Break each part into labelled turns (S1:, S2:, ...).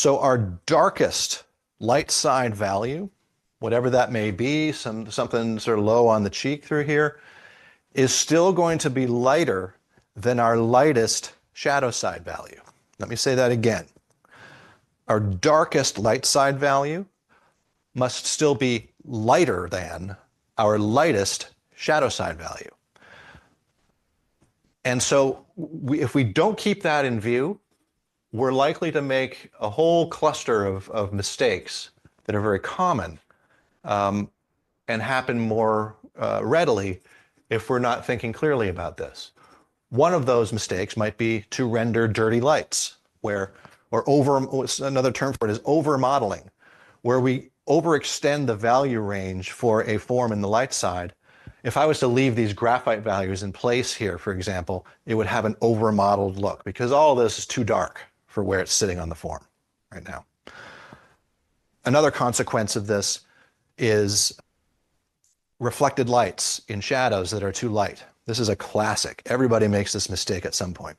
S1: So our darkest light side value, whatever that may be, something sort of low on the cheek through here, is still going to be lighter than our lightest shadow side value. Let me say that again. Our darkest light side value must still be lighter than our lightest shadow side value. And so if we don't keep that in view, we're likely to make a whole cluster of mistakes that are very common and happen more readily if we're not thinking clearly about this. One of those mistakes might be to render dirty lights, another term for it is over modeling, where we overextend the value range for a form in the light side. If I was to leave these graphite values in place here, for example, it would have an over modeled look because all of this is too dark for where it's sitting on the form right now. Another consequence of this is reflected lights in shadows that are too light. This is a classic. Everybody makes this mistake at some point.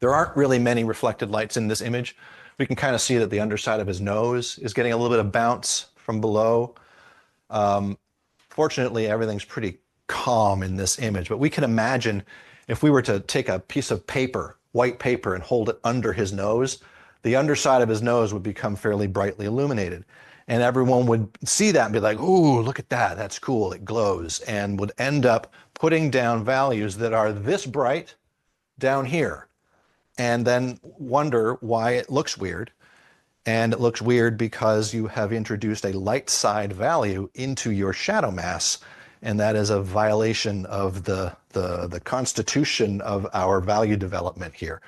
S1: There aren't really many reflected lights in this image. We can kind of see that the underside of his nose is getting a little bit of bounce from below. Fortunately, everything's pretty calm in this image, but we can imagine if we were to take a piece of paper, white paper, and hold it under his nose, the underside of his nose would become fairly brightly illuminated. And everyone would see that and be like, ooh, look at that, that's cool, it glows, and would end up putting down values that are this bright down here, and then wonder why it looks weird. And it looks weird because you have introduced a light side value into your shadow mass, and that is a violation of the constitution of our value development here.